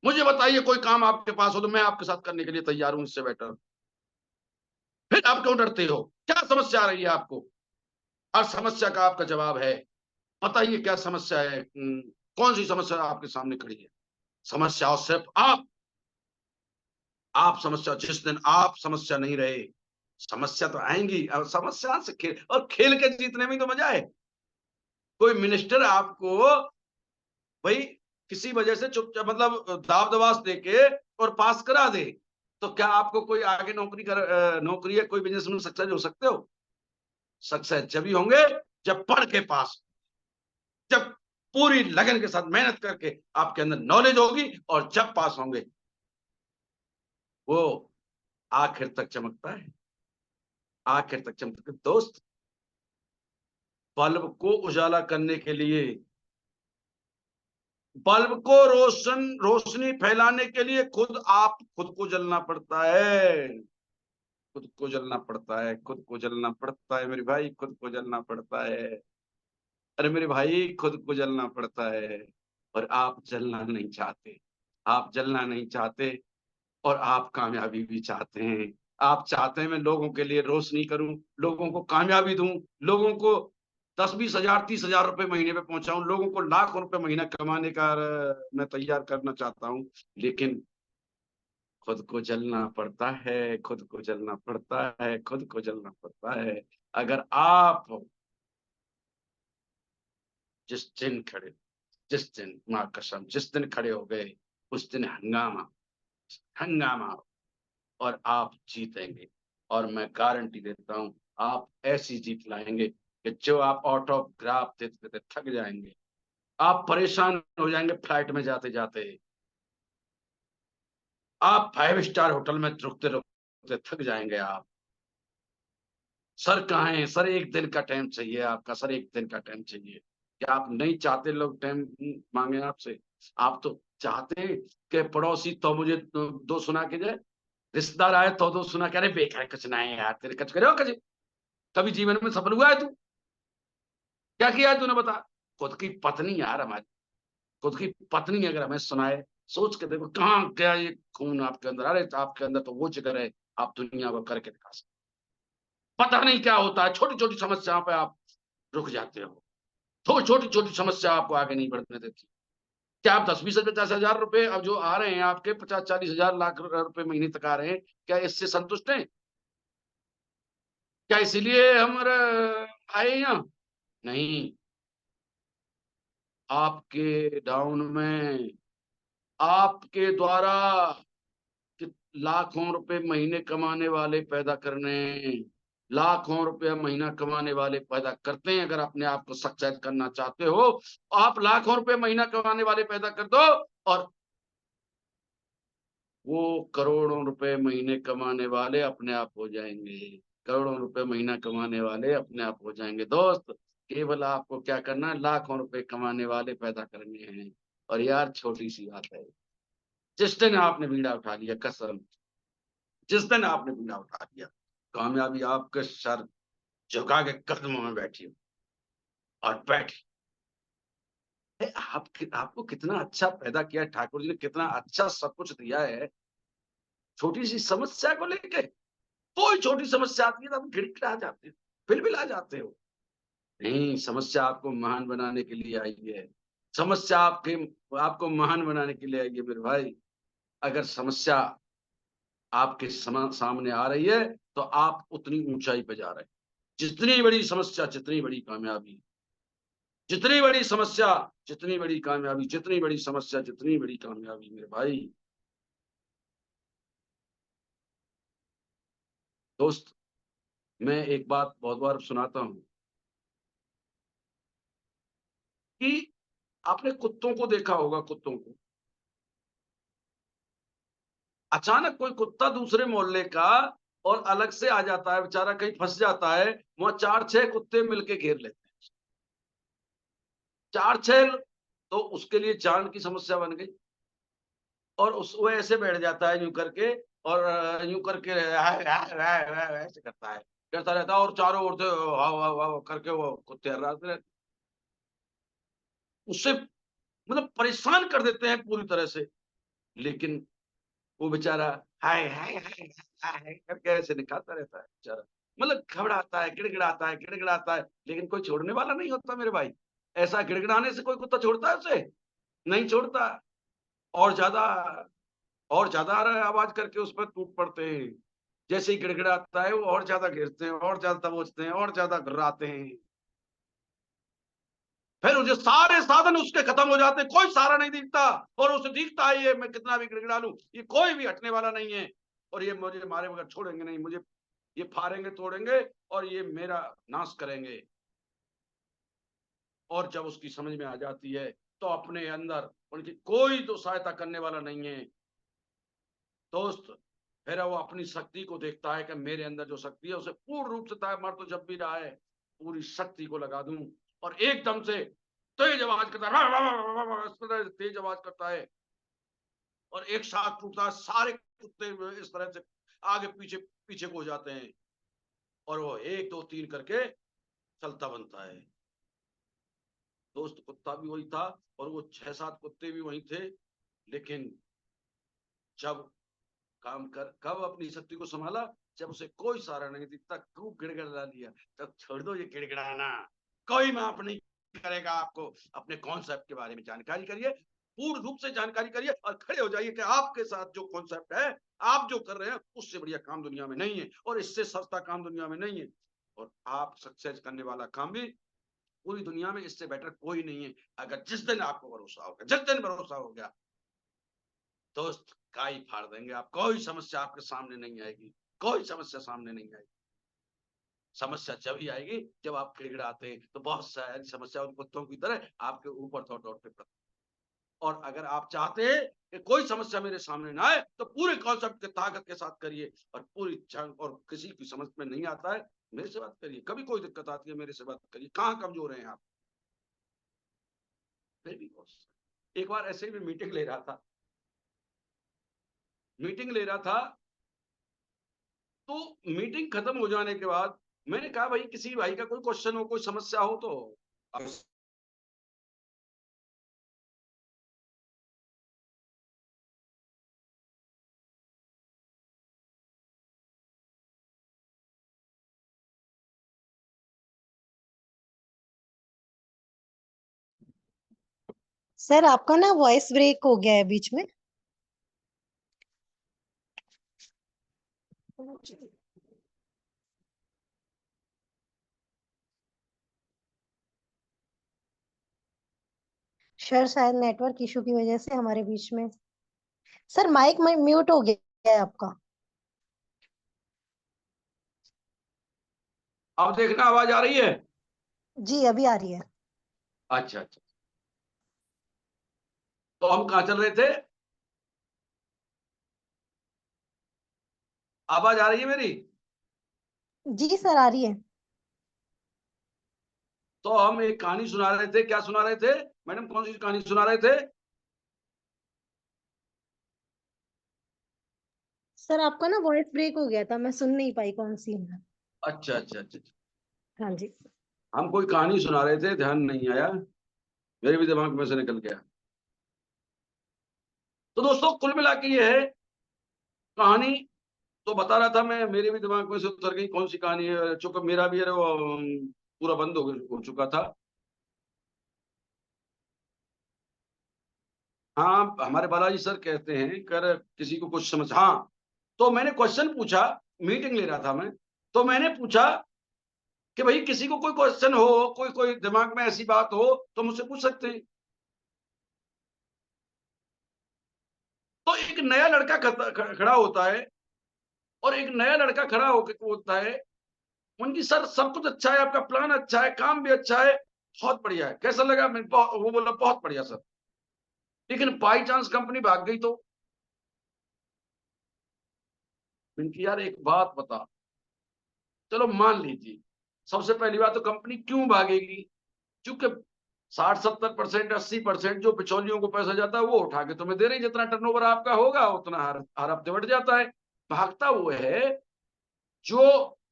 मुझे बताइए कोई काम आपके पास हो तो मैं आपके साथ करने के लिए तैयार हूं, इससे बेटर। फिर आप क्यों डरते हो? क्या समस्या आ रही है आपको? और समस्या का आपका जवाब है, बताइए क्या समस्या है। कौन सी समस्या आपके सामने खड़ी है? समस्या और सिर्फ आप समस्या, जिस दिन आप समस्या नहीं रहे, समस्या तो आएंगी, और समस्या से खेल, और खेल के जीतने में तो मजा है। कोई मिनिस्टर आपको भाई किसी वजह से चुपचाप मतलब दाब दबास देके और पास करा दे, तो क्या आपको कोई आगे नौकरी या कोई बिजनेस में सक्सेस हो सकते हो? सक्सेस जब ही होंगे जब पढ़ के पास, जब पूरी लगन के साथ मेहनत करके आपके अंदर नॉलेज होगी, और जब पास होंगे वो आखिर तक चमकता है। आखिर तक चमकता है दोस्त। बल्ब को उजाला करने के लिए, बल्ब को रोशनी फैलाने के लिए खुद को जलना पड़ता है। खुद को जलना पड़ता है, खुद को जलना पड़ता है मेरे भाई, खुद को जलना पड़ता है। अरे मेरे भाई खुद को जलना पड़ता है। और आप जलना नहीं चाहते। आप जलना नहीं चाहते, और आप कामयाबी भी चाहते हैं। आप चाहते हैं मैं लोगों के लिए रोशनी करूं, लोगों को कामयाबी दूं, लोगों को 10-20 हजार 30 हजार रुपए महीने पे पहुंचाऊं, लोगों को लाखों रुपए महीना कमाने का मैं तैयार करना चाहता हूं। लेकिन खुद को जलना पड़ता है, खुद को जलना पड़ता है, खुद को जलना पड़ता है। अगर आप जिस दिन खड़े, जिस दिन माँ कसम जिस दिन खड़े हो गए, उस दिन हंगामा, हंगामा, और आप जीतेंगे। और मैं गारंटी देता हूं आप ऐसी जीत लाएंगे कि जो आप ऑटोग्राफ देते देते थक जाएंगे। आप परेशान हो जाएंगे फ्लाइट में जाते जाते। आप 5 स्टार होटल में रुकते रुकते थक जाएंगे। आप, सर कहाँ है सर, एक दिन का टाइम चाहिए आपका, सर एक दिन का टाइम चाहिए। क्या आप नहीं चाहते लोग टाइम मांगे आपसे? आप तो चाहते हैं कि पड़ोसी तो मुझे दो सुना के जाए, रिश्तेदार आए तो दो सुना के, अरे बेकार कुछ ना है यार, तेरे कच करे हो कच। कभी जीवन में सफल हुआ है तू? क्या किया है तूने बता? खुद की पत्नी यार, हमारी खुद की पत्नी अगर हमें सुनाए सोच के देखो कहाँ गया ये खून आपके अंदर। अरे आपके अंदर तो वो जिगर है, आप दुनिया को करके दिखा सकते। पता नहीं क्या होता है, छोटी छोटी समस्याओं पे आप रुक जाते हो। तो छोटी छोटी समस्या आपको आगे नहीं बढ़ने देती। क्या आप 10-20 50 हजार रुपए अब जो आ रहे हैं आपके 50-40 हजार लाख रुपए महीने तक आ रहे हैं, क्या इससे संतुष्ट हैं? क्या इसीलिए हम आए यहाँ? नहीं। आपके डाउन में आपके द्वारा लाखों रुपए महीने कमाने वाले पैदा करने, लाखों रुपया महीना कमाने वाले पैदा करते हैं। अगर अपने आप को सक्सेस करना चाहते हो, आप लाखों रुपए महीना कमाने वाले पैदा कर दो और वो करोड़ों रुपए महीने कमाने वाले अपने आप हो जाएंगे। करोड़ों रुपए महीना कमाने वाले अपने आप हो जाएंगे दोस्त। केवल आपको क्या करना है, लाखों रुपए कमाने वाले पैदा करने हैं। और यार छोटी सी बात है, जिस दिन आपने बीड़ा उठा लिया, कसम, जिस दिन आपने बीड़ा उठा लिया, कामयाबी आपके सर झुका के कदमों में बैठी हो और बैठी। आपको कितना अच्छा पैदा किया है ठाकुर जी ने, कितना अच्छा सब कुछ दिया है। छोटी सी समस्या को लेके, कोई छोटी समस्या आती है तो आप गिड़गिड़ा जाते हो, बिलबिला जाते हो। नहीं, समस्या आपको महान बनाने के लिए आई है। समस्या आपको महान बनाने के लिए आई है मेरे भाई। अगर समस्या आपके सामने आ रही है तो आप उतनी ऊंचाई पे जा रहे हैं। जितनी बड़ी समस्या जितनी बड़ी कामयाबी, जितनी बड़ी समस्या जितनी बड़ी कामयाबी, जितनी बड़ी समस्या जितनी बड़ी कामयाबी मेरे भाई। दोस्त, मैं एक बात बहुत बार सुनाता हूँ कि आपने कुत्तों को देखा होगा, कुत्तों को अचानक कोई कुत्ता दूसरे मोहल्ले का और अलग से आ जाता है, बेचारा कहीं फंस जाता है, वहां 4-6 कुत्ते मिलके घेर लेते हैं। 4-6, तो उसके लिए जान की समस्या बन गई। और उस वो ऐसे बैठ जाता है यूं करके, और यूं करके ऐसे करता है, करता रहता है, और चारों ओर से हाव हाव हाव करके वो कुत्ते हर्राते रहते, उससे मतलब परेशान कर देते हैं पूरी तरह से। लेकिन वो बेचारा हाय हाय हाय हाय करके ऐसे निकालता रहता है बेचारा। मतलब घबराता है, गिड़गिड़ाता है, गिड़गिड़ाता है, लेकिन कोई छोड़ने वाला नहीं होता मेरे भाई। ऐसा गिड़गिड़ाने से कोई कुत्ता छोड़ता है उसे? नहीं छोड़ता। और ज्यादा, और ज्यादा आवाज करके उस पर टूट पड़ते हैं। जैसे ही गिड़गिड़ाता है वो और ज्यादा घेरते हैं, और ज्यादा दबोचते हैं, और ज्यादा घर्राते हैं। फिर मुझे सारे साधन उसके खत्म हो जाते हैं, कोई सहारा नहीं दिखता। और उसे दिखता है ये मैं कितना भी गिड़गिड़ा लूं, ये कोई भी हटने वाला नहीं है। और ये मुझे मारे बगैर छोड़ेंगे नहीं, मुझे ये फाड़ेंगे तोड़ेंगे और ये मेरा नाश करेंगे। और जब उसकी समझ में आ जाती है तो अपने अंदर उनकी कोई तो सहायता करने वाला नहीं है दोस्त। फिर वो अपनी शक्ति को देखता है कि मेरे अंदर जो शक्ति है उसे पूर्ण रूप से, चाहे मर तो जब भी रहा है, पूरी शक्ति को लगा दूं। और एकदम से तेज आवाज करता है, इस तरह तेज आवाज करता है, और एक साथ टूटता है, सारे कुत्ते इस तरह से आगे पीछे पीछे को हो जाते हैं। और वो 1 2 3 करके चलता बनता है। दोस्त, कुत्ता भी वही था और वो 6-7 कुत्ते भी वही थे। लेकिन जब काम कर कब अपनी शक्ति को संभाला, जब उसे कोई सहारा नहीं दिखता, खूब गिड़गिड़ा लिया, तब छोड़ दो ये गिड़गिड़ाना। कोई माफ नहीं करेगा आपको। अपने कॉन्सेप्ट के बारे में जानकारी करिए, पूर्ण रूप से जानकारी करिए, और खड़े हो जाइए कि आपके साथ जो कॉन्सेप्ट है, आप जो कर रहे हैं, उससे बढ़िया काम दुनिया में नहीं है, और इससे सस्ता काम दुनिया में नहीं है। और आप सक्सेस करने वाला काम भी पूरी दुनिया में इससे बेटर कोई नहीं है। अगर जिस दिन आपको भरोसा होगा, जिस दिन भरोसा हो गया दोस्त, काई फाड़ देंगे आप। कोई समस्या आपके सामने नहीं आएगी, कोई समस्या सामने नहीं आएगी। समस्या जब ही आएगी जब आप गिड़गिड़ाते हैं, तो बहुत सारी समस्या उन कुत्तों की तरह आपके ऊपर दौड़ दौड़ के पड़ती। और अगर आप चाहते हैं कि कोई समस्या मेरे सामने ना आए, तो पूरे कॉन्सेप्ट के ताकत के साथ करिए, और पूरी जंग, और किसी की समझ में नहीं आता है, मेरे से बात करिए। कभी कोई दिक्कत आती है, मेरे से बात करिए। कहाँ कमजोर हैं आप? फिर भी एक बार ऐसे ही मैं मीटिंग ले रहा था, मीटिंग ले रहा था, तो मीटिंग खत्म हो जाने के बाद मैंने कहा, भाई किसी भाई का कोई क्वेश्चन हो, कोई समस्या हो तो आप सर आपका ना वॉइस ब्रेक हो गया है बीच में। सर शायद नेटवर्क इशू की वजह से हमारे बीच में। सर माइक में म्यूट हो गया है आपका। अब देखना आवाज आ रही है? जी अभी आ रही है। अच्छा अच्छा। तो हम कहाँ चल रहे थे? आवाज आ रही है मेरी? जी सर आ रही है। तो हम एक कहानी सुना रहे थे, क्या सुना रहे थे मैडम? कौन सी कहानी सुना रहे थे? सर आपका ना वॉइस ब्रेक हो गया था, मैं सुन नहीं पाई कौन सी है। अच्छा अच्छा अच्छा अच्छा। हाँ जी। हम कोई कहानी सुना रहे थे, ध्यान नहीं आया, मेरे भी दिमाग में से निकल गया। तो दोस्तों कुल मिला के ये है कहानी। तो बता रहा था मैं, मेरे भी दिमाग में से उतर गई कौन सी कहानी है, चूंकि मेरा भी है वो पूरा बंद हो चुका था। हाँ, हमारे बालाजी सर कहते हैं कर किसी को कुछ समझ, हाँ। तो मैंने क्वेश्चन पूछा, मीटिंग ले रहा था मैं, तो मैंने पूछा कि भाई किसी को कोई क्वेश्चन हो, कोई कोई दिमाग में ऐसी बात हो तो मुझसे पूछ सकते हैं। तो एक नया लड़का खड़ा होता है, और एक नया लड़का खड़ा होता है। उनकी सर सब कुछ अच्छा है, आपका प्लान अच्छा है, काम भी अच्छा है, बहुत बढ़िया है, कैसा लगा? वो बोला बहुत बढ़िया सर। लेकिन बाई चांस कंपनी भाग गई तो? मैंने यार एक बात बता, चलो मान लीजिए, सबसे पहली बात तो कंपनी क्यों भागेगी? क्योंकि 60-70%, 80% जो बिचौलियों को पैसा जाता है वो उठा के तुम्हें दे रही, जितना टर्नओवर आपका होगा उतना हर हफ्ते बढ़ जाता है। भागता वो है जो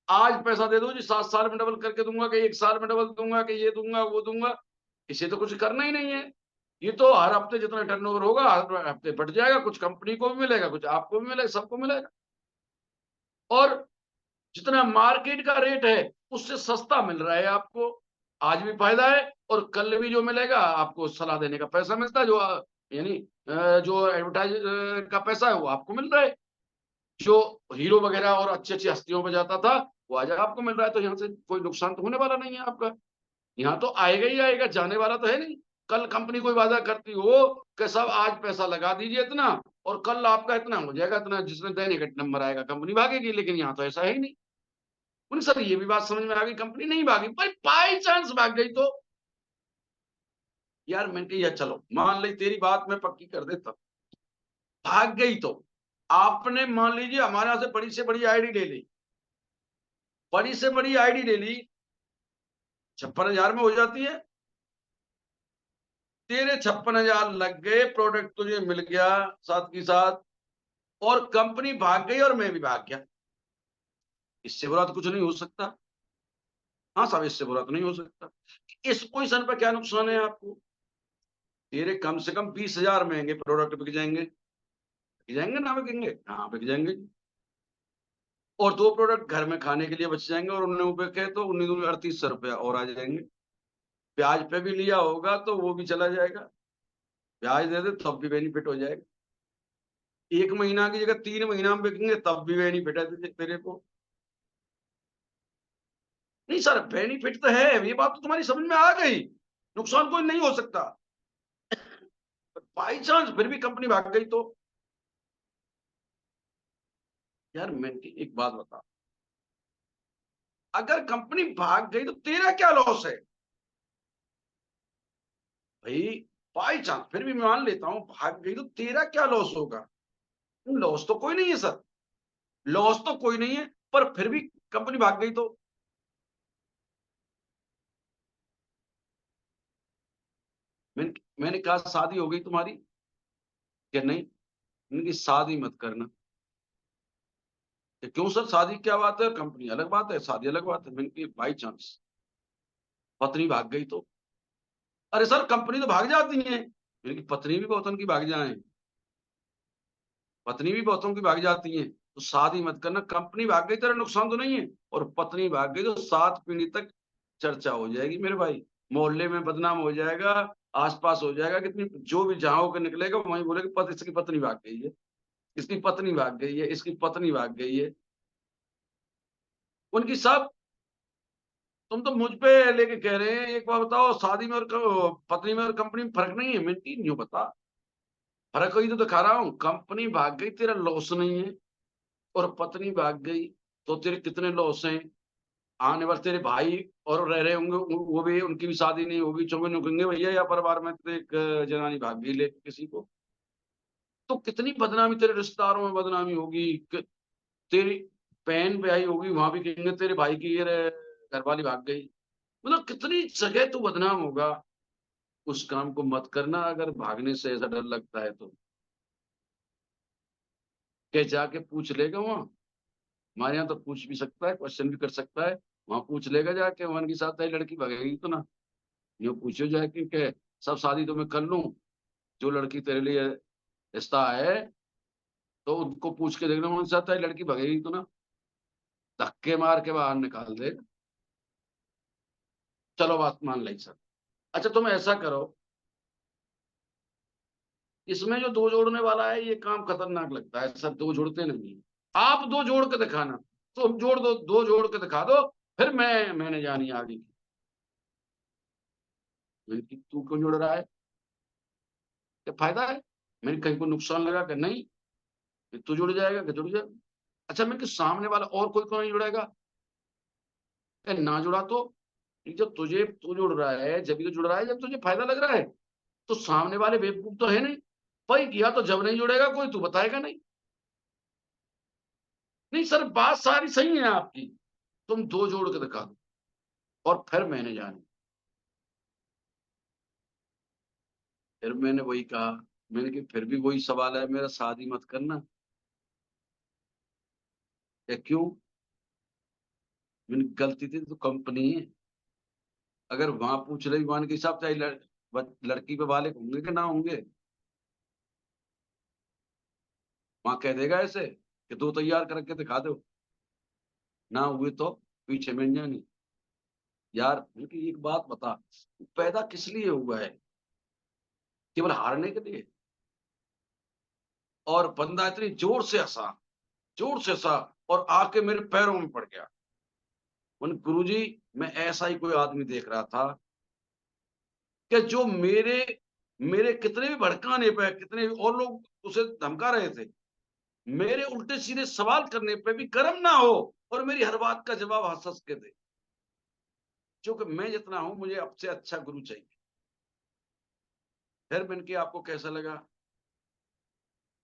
आज पैसा दे दो जी, 7 साल में डबल करके दूंगा, कि 1 साल में डबल दूंगा, कि ये दूंगा वो दूंगा। इसे तो कुछ करना ही नहीं है। ये तो हर हफ्ते जितना टर्नओवर होगा हर हफ्ते बढ़ जाएगा, कुछ कंपनी को भी मिलेगा, कुछ आपको भी मिलेगा, सबको मिलेगा। और जितना मार्केट का रेट है उससे सस्ता मिल रहा है आपको, आज भी फायदा है और कल भी जो मिलेगा आपको सलाह देने का पैसा मिलता है, जो यानी जो एडवर्टाइज का पैसा है वो आपको मिल रहा है। जो हीरो वगैरह और अच्छी अच्छी हस्तियों पे जाता था वो आज आपको मिल रहा है, तो यहाँ से कोई नुकसान तो होने वाला नहीं है आपका। यहाँ तो आएगा ही आएगा, जाने वाला तो है नहीं। कल कंपनी कोई वादा करती हो कि सब आज पैसा लगा दीजिए इतना, और कल आपका इतना हो जाएगा, इतना जिसमें दैनिक नंबर आएगा कंपनी भागेगी, लेकिन यहाँ तो ऐसा है ही नहीं। उन सर ये भी बात समझ में आ गई, कंपनी नहीं भागी, पर बाई चांस भाग गई तो? यार मैंने कहा चलो मान ली तेरी बात मैं पक्की कर देता, भाग गई तो आपने मान लीजिए हमारे यहाँ से बड़ी से बड़ी आईडी ले ली, बड़ी से बड़ी आईडी ले ली, 56,000 में हो जाती है। तेरे 56,000 लग गए, प्रोडक्ट तुझे मिल गया साथ के साथ, और कंपनी भाग गई और मैं भी भाग गया। इससे बुरा तो कुछ नहीं हो सकता। हाँ साहब, इससे बुरा तो नहीं हो सकता। इस पोजिशन पर क्या नुकसान है आपको? तेरे कम से कम 20,000 महंगे प्रोडक्ट बिक जाएंगे, बिक जाएंगे ना बिकेंगे? हाँ बिक जाएंगे। और 2 प्रोडक्ट घर में खाने के लिए बच जाएंगे, और उन्हें बिके तो 19,38 रुपया और आ जाएंगे। ब्याज पे भी लिया होगा तो वो भी चला जाएगा, ब्याज दे दे तब भी बेनिफिट हो जाएगा। 1 महीना की जगह 3 महीना में बिकेंगे तब भी बेनिफिट है तेरे को। नहीं सर, बेनिफिट तो है, ये बात तो तुम्हारी समझ में आ गई, नुकसान कोई नहीं हो सकता। बाई चांस फिर भी कंपनी भाग गई तो? यार मैं एक बात बता, अगर कंपनी भाग गई तो तेरा क्या लॉस है भाई? बाई चांस फिर भी मान लेता हूं भाग गई तो तेरा क्या लॉस होगा? लॉस तो कोई नहीं है सर, लॉस तो कोई नहीं है, पर फिर भी कंपनी भाग गई तो? मैंने कहा शादी हो गई तुम्हारी क्या? नहीं, इनकी शादी मत करना। क्यों सर, शादी क्या बात है, कंपनी अलग बात है, शादी अलग बात है। मैंने की बाई चांस पत्नी भाग गई तो? अरे सर कंपनी तो भाग जाती है, मैंने की पत्नी भी बहुतों की भाग जाए, पत्नी भी बहुतों की भाग जाती है, तो शादी मत करना। कंपनी भाग गई तेरा नुकसान तो नहीं है, और पत्नी भाग गई तो 7 पीढ़ी तक चर्चा हो जाएगी मेरे भाई, मोहल्ले में बदनाम हो जाएगा, आसपास हो जाएगा, कितनी जो भी जहां होकर निकलेगा वहीं बोलेगा पत इसकी पत्नी भाग गई है, इसकी पत्नी भाग गई है, इसकी पत्नी भाग गई है। उनकी सब, तुम तो मुझ पे लेके कह रहे हैं। एक बार बताओ, शादी में और पत्नी में और कंपनी में फर्क नहीं है? मिनटी नहीं हो पता। फर्क ही तो दिखा रहा हूँ। कंपनी भाग गई, तेरा लॉस नहीं है, और पत्नी भाग गई तो तेरे कितने लॉस हैं। आने वाले तेरे भाई और रह रहे होंगे, वो भी, उनकी भी शादी नहीं होगी, चौबे नुकेंगे भैया या परिवार में तो एक जनानी भाग गई ले किसी को, तो कितनी बदनामी तेरे रिश्तेदारों में बदनामी होगी। तेरी बहन ब्याही होगी, वहां भी कहेंगे तेरे भाई की ये घरवाली भाग गई। मतलब कितनी जगह तू बदनाम होगा। उस काम को मत करना अगर भागने से ऐसा डर लगता है तो। क्या जाके पूछ लेगा वहां? हमारे यहाँ तो पूछ भी सकता है, क्वेश्चन भी कर सकता है। वहां पूछ लेगा जाके, वन के साथ आई लड़की भगेगी तो ना। यूं पूछो जाए कि सब शादी तो मैं कर लूं, जो लड़की तेरे लिए रिश्ता है तो उनको पूछ के देखना, उनके साथ आई लड़की भगेगी तो ना, धक्के मार के बाहर निकाल देगा। चलो बात मान ली सर। अच्छा तुम ऐसा करो, इसमें जो दो जोड़ने वाला है ये काम खतरनाक लगता है सर, दो जोड़ते नहीं। आप दो जोड़ के दिखाना, तुम जोड़ दो, दो जोड़ के दिखा दो, फिर मैंने जानी आगे की। मैंने कि तू क्यों जोड़ रहा है, क्या फायदा है? मैंने कहीं को नुकसान लगा कर नहीं, कि तू जुड़ जाएगा कि जुड़ जाएगा। अच्छा मैं कि सामने वाला और कोई को नहीं जुड़ेगा, ना जुड़ा तो? जब तुझे तू जुड़ रहा है जब भी तो जुड़ रहा है जब तुझे फायदा लग रहा है, तो सामने वाले बेवकूफ तो है नहीं। भाई किया तो जब नहीं जुड़ेगा कोई, तू बताएगा नहीं। नहीं सर, बात सारी सही है आपकी, तुम दो जोड़ के दिखा दो और फिर मैंने जानी। फिर मैंने वही कहा, मैंने कि फिर भी वही सवाल है मेरा, शादी मत करना। या क्यों? मैंने गलती थी तो कंपनी है, अगर वहां पूछ रही मान के हिसाब से लड़की पे वाले होंगे कि ना होंगे? वहां कह देगा ऐसे कि दो तैयार करके दिखा दो, ना हुए तो पीछे मिल जानी। यार बल्कि एक बात बता, पैदा किस लिए हुआ है? केवल हारने के लिए? और बंदा इतनी जोर से हंसा, जोर से हंसा, और आके मेरे पैरों में पड़ गया। मैंने गुरुजी, मैं ऐसा ही कोई आदमी देख रहा था कि जो मेरे मेरे कितने भी भड़काने पे, कितने भी और लोग उसे धमका रहे थे, मेरे उल्टे सीधे सवाल करने पे भी गर्म ना हो, और मेरी हर बात का जवाब हंस हंस के दे। क्योंकि मैं जितना हूं, मुझे अब से अच्छा गुरु चाहिए। फिर मैंने कि आपको कैसा लगा?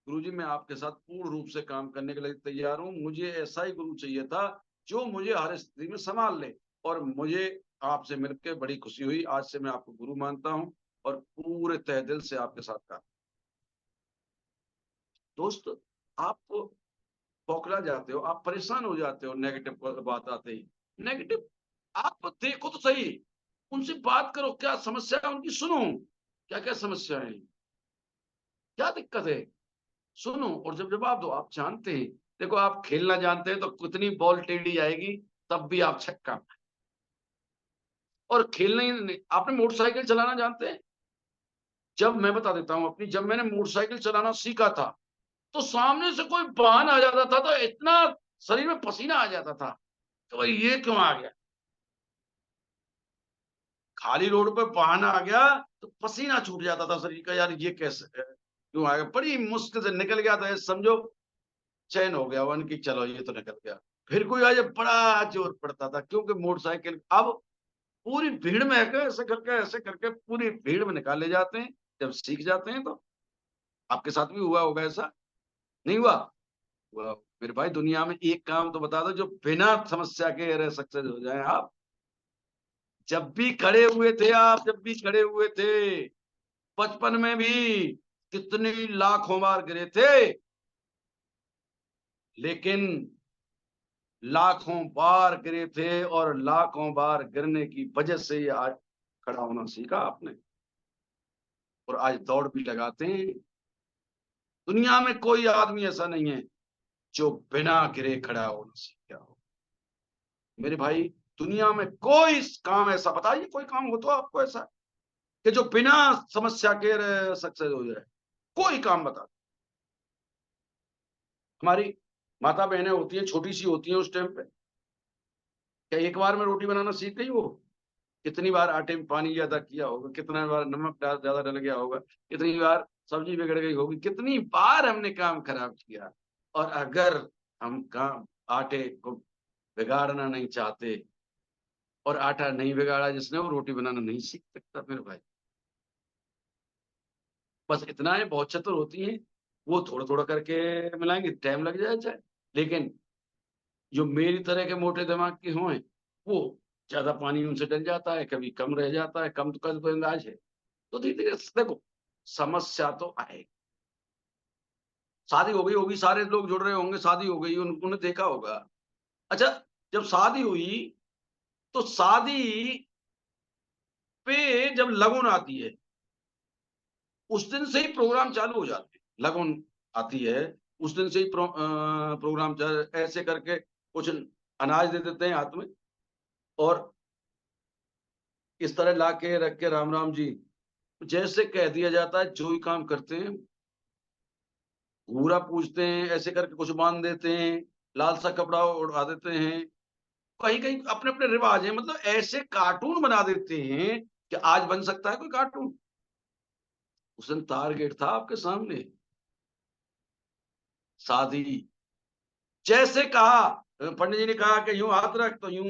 गुरुजी मैं आपके साथ पूर्ण रूप से काम करने के लिए तैयार हूँ, मुझे ऐसा ही गुरु चाहिए था जो मुझे हर स्थिति में संभाल ले। और मुझे आपसे मिलकर बड़ी खुशी हुई, आज से मैं आपको गुरु मानता हूँ और पूरे तहे दिल से आपके साथ काम। दोस्त, आप बौखला जाते हो, आप परेशान हो जाते हो नेगेटिव बात आते ही। नेगेटिव, आप देखो तो सही, उनसे बात करो, क्या समस्या है उनकी सुनो, क्या क्या समस्या है, क्या दिक्कत है, सुनो और जब जवाब दो। आप जानते हैं, देखो आप खेलना जानते हैं तो कितनी बॉल टेढ़ी आएगी तब भी आप छक्का। और खेलना ही नहीं, आपने मोटरसाइकिल चलाना जानते हैं? जब मैं बता देता हूं अपनी, जब मैंने मोटरसाइकिल चलाना सीखा था, तो सामने से कोई वाहन आ जाता था तो इतना शरीर में पसीना आ जाता था, तो भाई ये क्यों आ गया? खाली रोड पे वाहन आ गया तो पसीना छूट जाता था शरीर का, यार ये कैसे है? क्यों आ गया? बड़ी मुश्किल से निकल गया था, समझो चैन हो गया वन की, चलो ये तो निकल गया। फिर कोई आ जाए बड़ा जोर पड़ता था, क्योंकि मोटरसाइकिल अब पूरी भीड़ में है, ऐसे करके पूरी भीड़ में निकाले जाते हैं। जब सीख जाते हैं तो आपके साथ भी हुआ होगा ऐसा, नहीं हुआ? हुआ। मेरे भाई दुनिया में एक काम तो बता दो जो बिना समस्या के अरे सक्सेस हो जाए आप। जब भी खड़े हुए थे आप, जब भी खड़े हुए थे, बचपन में भी कितनी लाखों बार गिरे थे, लेकिन लाखों बार गिरे थे और लाखों बार गिरने की वजह से ही आज खड़ा होना सीखा आपने, और आज दौड़ भी लगाते हैं। दुनिया में कोई आदमी ऐसा नहीं है जो बिना गिरे खड़ा होना सीख गया हो। मेरे भाई दुनिया में कोई काम ऐसा, बताइए कोई काम हो तो आपको ऐसा कि जो बिना समस्या के सक्सेस हो जाए, कोई काम बता। हमारी माता बहनें होती हैं, छोटी सी होती हैं उस टाइम पे, क्या एक बार में रोटी बनाना सीख गई वो? कितनी बार आटे में पानी ज्यादा किया होगा, कितना बार नमक ज्यादा डल गया होगा, कितनी बार सब्जी बिगड़ गई होगी, कितनी बार हमने काम खराब किया। और अगर हम काम आटे को बिगाड़ना नहीं चाहते, और आटा नहीं बिगाड़ा जिसने, वो रोटी बनाना नहीं सीख सकता मेरे भाई। बस इतना है, बहुत चतुर होती हैं, वो थोड़ा-थोड़ा करके मिलाएँगे, टाइम लग जाए चाहे, लेकिन जो मेरी तरह के मोटे दिमाग के हों, वो ज़्यादा पानी उनसे डल जाता है, कभी कम रह जाता है, कम तो कर तो अंदाज़ है। तो धीरे-धीरे देखो, समस्या तो आएगी। शादी हो गई होगी, सारे लोग जुड़ रहे होंगे, शादी हो गई, उन्होंने देखा होगा। अच्छा, जब शादी हुई, तो शादी पे जब लगन आती है, उस दिन से ही प्रोग्राम चालू हो जाते हैं। लगन आती है, उस दिन से ही प्रोग्राम ऐसे करके कुछ अनाज दे देते हैं हाथ में, और इस तरह ला के रख के, राम राम जी, जैसे कह दिया जाता है जो ही काम करते हैं, घूरा पूजते हैं, ऐसे करके कुछ बांध देते हैं, लाल सा कपड़ा उड़ा देते हैं। कहीं कहीं अपने अपने रिवाज है, मतलब ऐसे कार्टून बना देते हैं कि आज बन सकता है कोई कार्टून। उस दिन टारगेट था आपके सामने, शादी। जैसे कहा, पंडित जी ने कहा कि यूं हाथ रख, तो यूं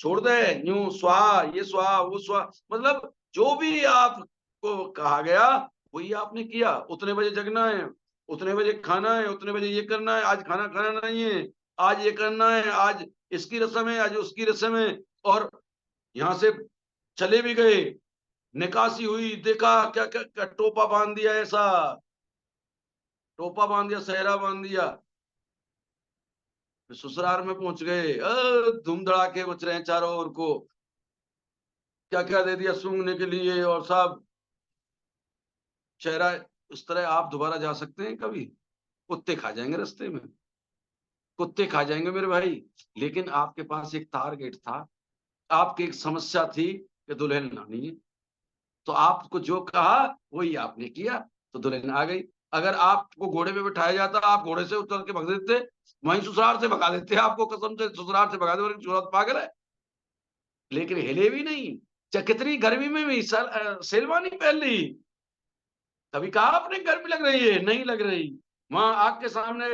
छोड़ दे, यूं स्वाहा, ये स्वाहा, वो स्वाहा, मतलब जो भी आपको कहा गया वही आपने किया। उतने बजे जगना है, उतने बजे खाना है, उतने बजे ये करना है, आज खाना खाना नहीं है, आज ये करना है, आज इसकी रस्म है, आज उसकी रस्म है। और यहाँ से चले भी गए, निकासी हुई, देखा क्या क्या, क्या टोपा बांध दिया, ऐसा टोपा बांध दिया, सेहरा बांध दिया, ससुराल में पहुंच गए, धूम धड़ाके बच रहे हैं चारों ओर को, क्या क्या दे दिया सूंघने के लिए, और सब चेहरा। उस तरह आप दोबारा जा सकते हैं कभी? कुत्ते खा जाएंगे रास्ते में, कुत्ते खा जाएंगे मेरे भाई। लेकिन आपके पास एक टारगेट था, आपकी एक समस्या थी कि दुल्हन लानी है, तो आपको जो कहा वही आपने किया, तो दुल्हन आ गई। अगर आपको घोड़े पे बिठाया जाता, आप घोड़े से उतर के भग देते, वहीं ससुराल से भगा देते, आपको कसम से ससुराल से भगा दे, सूरत पागल है। लेकिन हिले भी नहीं, चाहे कितनी गर्मी में भी शेरवानी पहन ली। कभी कहा आपने गर्मी लग रही है? नहीं लग रही। वहां आग के सामने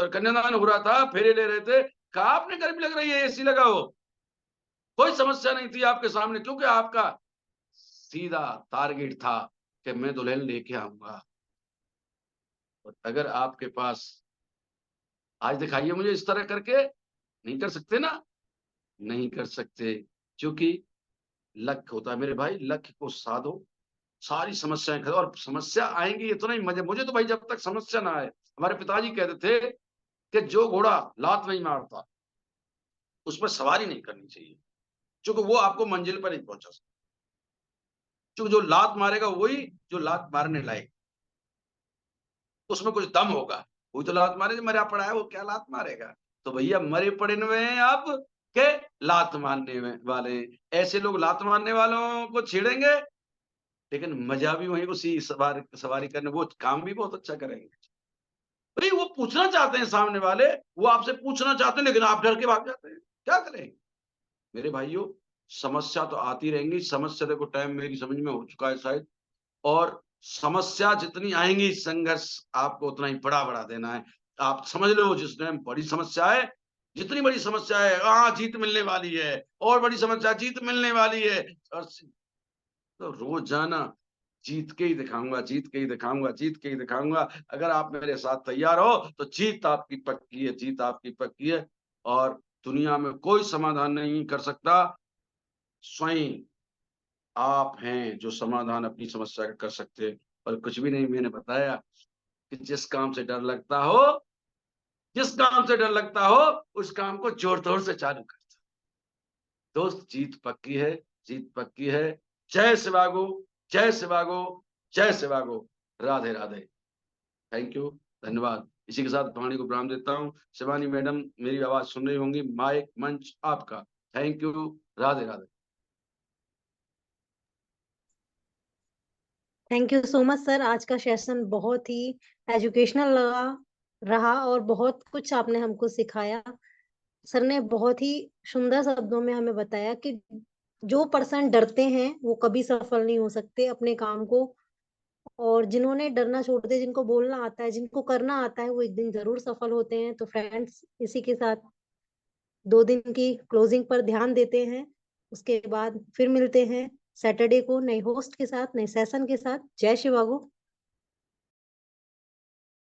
कन्यादान हो रहा था, फेरे ले रहे थे, कहा आपने गर्मी लग रही है, एसी लगाओ। कोई समस्या नहीं थी आपके सामने, क्योंकि आपका सीधा टारगेट था कि मैं दुल्हन लेके आऊंगा। और अगर आपके पास, आज दिखाइए मुझे इस तरह करके, नहीं कर सकते ना, नहीं कर सकते, क्योंकि लक होता है मेरे भाई, लक को साधो, सारी समस्याएं खत्म। और समस्या आएंगी ये तो नहीं, मुझे तो भाई जब तक समस्या ना आए, हमारे पिताजी कहते थे कि जो घोड़ा लात नहीं मारता उस पर सवारी नहीं करनी चाहिए, क्योंकि वो आपको मंजिल पर नहीं पहुंचा सकता। क्योंकि जो लात मारेगा वही जो लात मारने लायक, उसमें कुछ दम होगा, वही तो लात मारे, जो मरा पड़ा है वो क्या लात मारेगा? तो भैया मरे पड़े हुए हैं आप के लात मारने वाले हैं। ऐसे लोग लात मारने वालों को छेड़ेंगे, लेकिन मजा भी वही उसी सवारी करने, वो काम भी बहुत अच्छा करेंगे। भाई वो पूछना चाहते हैं सामने वाले, वो आपसे पूछना चाहते हैं, लेकिन आप डर के भाग जाते हैं, क्या करें? मेरे भाइयों, समस्या तो आती रहेंगी, समस्या देखो टाइम मेरी समझ में हो चुका है शायद, और समस्या जितनी आएंगी, संघर्ष आपको उतना ही बड़ा देना है। आप समझ लो, जिस टाइम बड़ी समस्या है, जितनी बड़ी समस्या है, हाँ जीत मिलने वाली है, और बड़ी समस्या, जीत मिलने वाली है। और तो रोजाना जीत के ही दिखाऊंगा, जीत के ही दिखाऊंगा, जीत के ही दिखाऊंगा। अगर आप मेरे साथ तैयार हो तो जीत आपकी पक्की है, जीत आपकी पक्की है। और दुनिया में कोई समाधान नहीं कर सकता, स्वयं आप हैं जो समाधान अपनी समस्या का कर सकते हैं। और कुछ भी नहीं, मैंने बताया कि जिस काम से डर लगता हो, जिस काम से डर लगता हो, उस काम को जोर तोड़ से चालू कर। दोस्त, जीत पक्की है, जीत पक्की है। जय शिवागो, जय शिवागो, जय शिवागो। राधे राधे। थैंक यू, धन्यवाद। इसी के साथ वाणी को विराम देता हूँ। शिवानी मैडम मेरी आवाज सुन रही होंगी, माइक मंच आपका। Thank you, Radhe Radhe. Thank you so much sir. आज का सेशन बहुत ही एजुकेशनल रहा और बहुत कुछ आपने हमको सिखाया। सर ने बहुत ही सुंदर शब्दों में हमें बताया कि जो पर्सन डरते हैं वो कभी सफल नहीं हो सकते अपने काम को, और जिन्होंने डरना छोड़ दिया, जिनको बोलना आता है, जिनको करना आता है, वो एक दिन जरूर सफल होते हैं। तो फ्रेंड्स, इसी के साथ 2 दिन की क्लोजिंग पर ध्यान देते हैं। उसके बाद फिर मिलते हैं सैटरडे को नए होस्ट के साथ, नए सेशन के साथ। जय शिवागो।